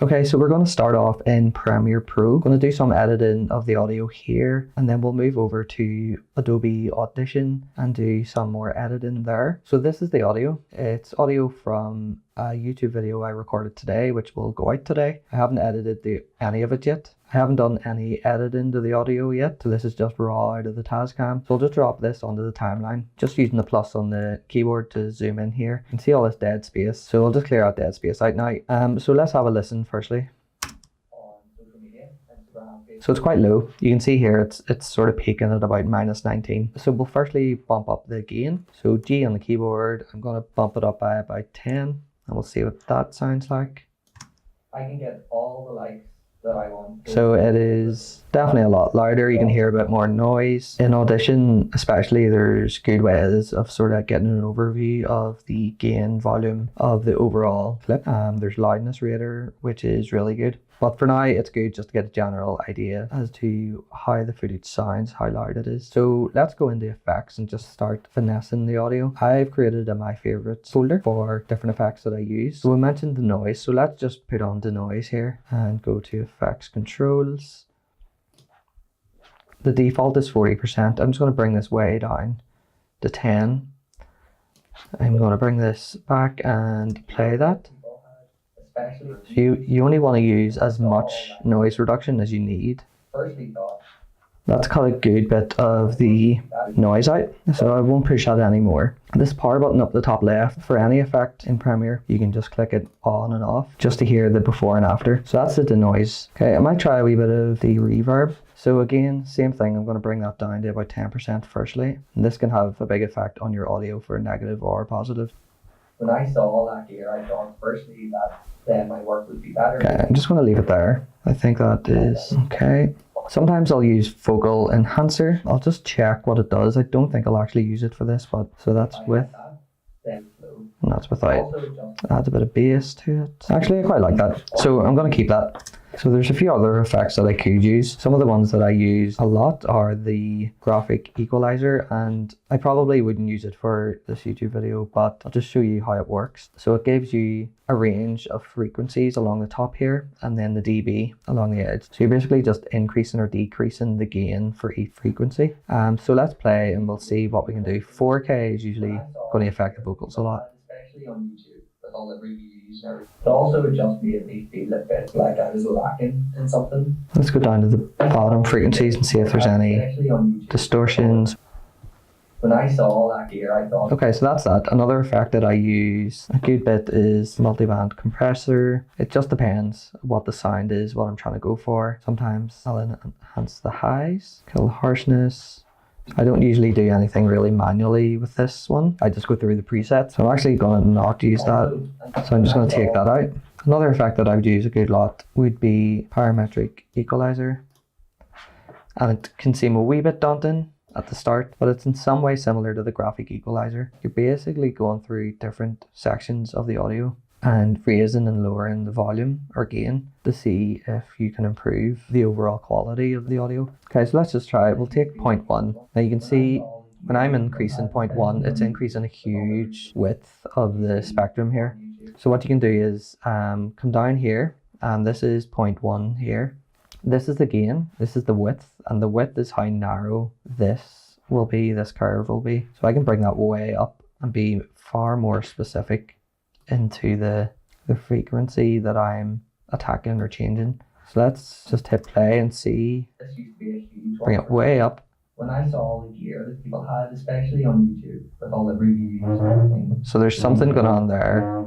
Okay, so we're going to start off in Premiere Pro. Going to do some editing of the audio here, and then we'll move over to Adobe Audition and do some more editing there. So this is the audio. It's audio from a YouTube video I recorded today, which will go out today. I haven't edited any of it yet. I haven't done any editing to the audio yet, so this is just raw out of the Tascam. So I'll just drop this onto the timeline, just using the plus on the keyboard to zoom in here. You can see all this dead space, so I'll just clear out dead space out now. So let's have a listen firstly. So it's quite low. You can see here it's sort of peaking at about -19. So we'll firstly bump up the gain. So G on the keyboard, I'm going to bump it up by about 10, and we'll see what that sounds like. I can get all the likes that I want. So it is definitely a lot louder. You can hear a bit more noise. In Audition especially, there's good ways of sort of getting an overview of the gain volume of the overall clip. There's loudness rater, which is really good. But for now, it's good just to get a general idea as to how the footage sounds, how loud it is. So let's go into effects and just start finessing the audio. I've created a my favorites folder for different effects that I use. So we mentioned the noise. So let's just put on the noise here and go to effects controls. The default is 40%. I'm just going to bring this way down to 10. I'm going to bring this back and play that. So you only want to use as much noise reduction as you need. That's cut a good bit of the noise out, so I won't push that anymore. This power button up the top left, for any effect in Premiere, you can just click it on and off just to hear the before and after. So that's the denoise. Okay, I might try a wee bit of the reverb. So again, same thing, I'm going to bring that down to about 10% firstly. And this can have a big effect on your audio for negative or positive. When I saw all that gear, I thought firstly that then my work would be better. Okay, I'm just going to leave it there. I think that is okay. Sometimes I'll use focal enhancer. I'll just check what it does. I don't think I'll actually use it for this, but so that's with, and that's without. Adds a bit of bass to it. Actually, I quite like that. So I'm going to keep that. So there's a few other effects that I could use. Some of the ones that I use a lot are the graphic equalizer, and I probably wouldn't use it for this YouTube video, but I'll just show you how it works. So it gives you a range of frequencies along the top here, and then the dB along the edge. So you're basically just increasing or decreasing the gain for each frequency. So let's play and we'll see what we can do. 4K is usually going to affect the vocals a lot. Especially on YouTube. All the reviews and everything. It also just made me feel a bit like I was lacking in something. Let's go down to the bottom frequencies and see if there's any distortions. When I saw all that gear, I thought... Okay, so that's that. Another effect that I use a good bit is multiband compressor. It just depends what the sound is, what I'm trying to go for. Sometimes I'll enhance the highs, kill the harshness. I don't usually do anything really manually with this one. I just go through the presets. So I'm actually going to not use that. So I'm just going to take that out. Another effect that I would use a good lot would be parametric equalizer. And it can seem a wee bit daunting at the start, but it's in some way similar to the graphic equalizer. You're basically going through different sections of the audio and raising and lowering the volume or gain to see if you can improve the overall quality of the audio. Okay, so let's just try it. We'll take 0.1. Now you can see when I'm increasing 0.1, it's increasing a huge width of the spectrum here. So what you can do is come down here, and this is 0.1 here. This is the gain, this is the width, and the width is how narrow this will be, this curve will be. So I can bring that way up and be far more specific into the frequency that I'm attacking or changing. So let's just hit play and see. This used to be a huge one. Bring it way up. When I saw all the gear that people had, especially on YouTube, with all the reviews and everything. So there's something going on there.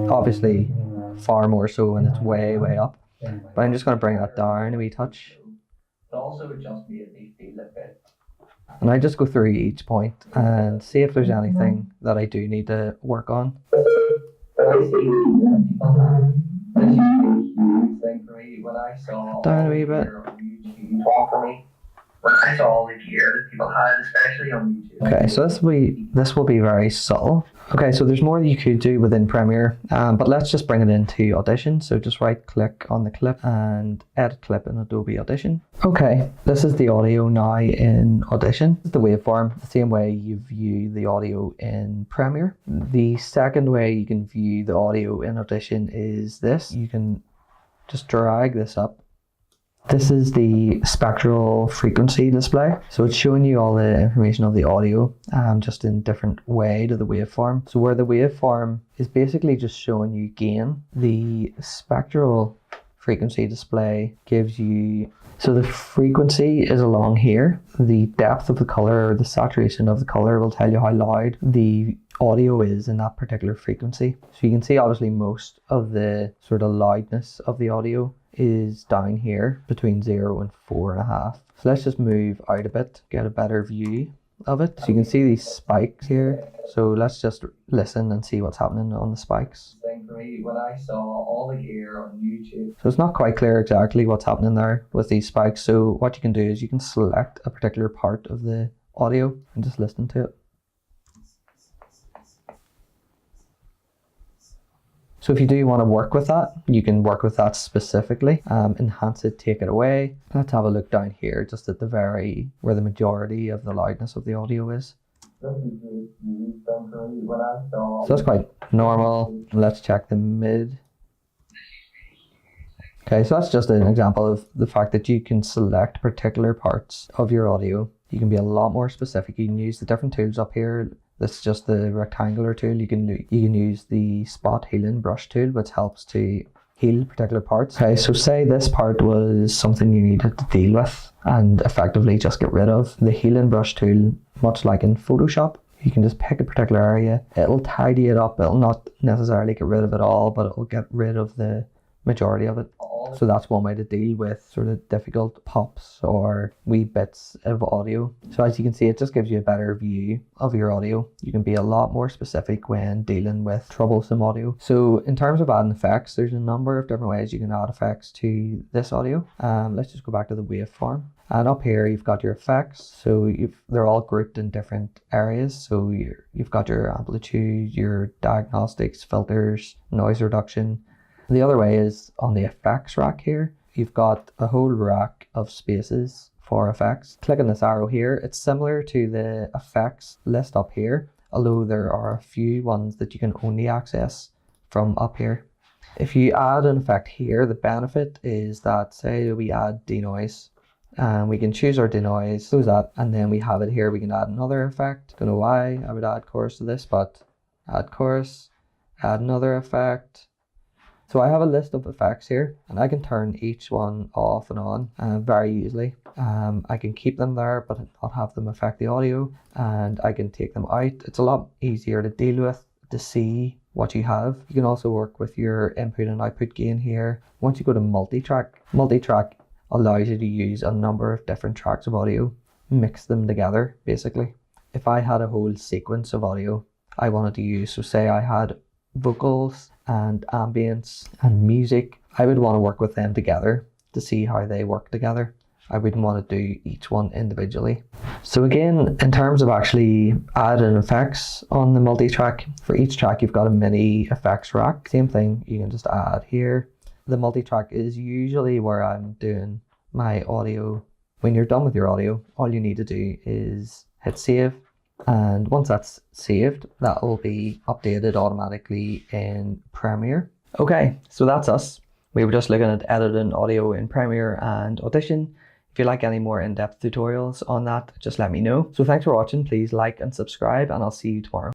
Obviously, far more so when it's way, way up. But I'm just going to bring that down a wee touch. It also just made me feel a bit. And I just go through each point and see if there's anything that I do need to work on. I see people have this used to be a huge thing for me when I saw down a wee bit. Huge one for me. When I saw all the gear that people had, especially on YouTube. Okay, so this will be very subtle. Okay, so there's more that you could do within Premiere, but let's just bring it into Audition. So just right click on the clip and edit clip in Adobe Audition. Okay, this is the audio now in Audition. This is the waveform, the same way you view the audio in Premiere. The second way you can view the audio in Audition is this. You can just drag this up. This is the spectral frequency display. So it's showing you all the information of the audio, just in different way to the waveform. So where the waveform is basically just showing you gain, the spectral frequency display gives you, so the frequency is along here. The depth of the color, or the saturation of the color, will tell you how loud the audio is in that particular frequency. So you can see obviously most of the sort of loudness of the audio is down here between 0 and 4.5. So let's just move out a bit, get a better view of it. So you can see these spikes here. So let's just listen and see what's happening on the spikes. For me, when I saw all the gear on YouTube. So it's not quite clear exactly what's happening there with these spikes. So what you can do is you can select a particular part of the audio and just listen to it. So if you do want to work with that, you can work with that specifically, enhance it, take it away. Let's have a look down here, just at the where the majority of the loudness of the audio is. So that's quite normal. Let's check the mid. Okay, so that's just an example of the fact that you can select particular parts of your audio. You can be a lot more specific. You can use the different tools up here. This is just the rectangular tool. You can use the spot healing brush tool, which helps to heal particular parts. Okay, so say this part was something you needed to deal with and effectively just get rid of. The healing brush tool, much like in Photoshop, you can just pick a particular area. It'll tidy it up. It'll not necessarily get rid of it all, but it'll get rid of the majority of it. So that's one way to deal with sort of difficult pops or wee bits of audio. So as you can see, it just gives you a better view of your audio. You can be a lot more specific when dealing with troublesome audio. So in terms of adding effects, there's a number of different ways you can add effects to this audio. Let's just go back to the waveform. And up here, you've got your effects. So they're all grouped in different areas. So you've got your amplitude, your diagnostics, filters, noise reduction. The other way is on the effects rack here. You've got a whole rack of spaces for effects. Click on this arrow here. It's similar to the effects list up here, although there are a few ones that you can only access from up here. If you add an effect here, the benefit is that, say we add denoise, and we can choose our denoise, close that, and then we have it here. We can add another effect. Don't know why I would add chorus to this, but add chorus, add another effect. So I have a list of effects here, and I can turn each one off and on very easily. I can keep them there, but not have them affect the audio, and I can take them out. It's a lot easier to deal with, to see what you have. You can also work with your input and output gain here. Once you go to multitrack allows you to use a number of different tracks of audio, mix them together basically. If I had a whole sequence of audio I wanted to use, so say I had vocals and ambience and music, I would want to work with them together to see how they work together. I wouldn't want to do each one individually. So again, in terms of actually adding effects on the multi-track, for each track you've got a mini effects rack. Same thing, you can just add here. The multi-track is usually where I'm doing my audio. When you're done with your audio, all you need to do is hit save. And once that's saved, that will be updated automatically in Premiere. Okay, so that's us. We were just looking at editing audio in Premiere and Audition. If you like any more in-depth tutorials on that, just let me know. So thanks for watching. Please like and subscribe, and I'll see you tomorrow.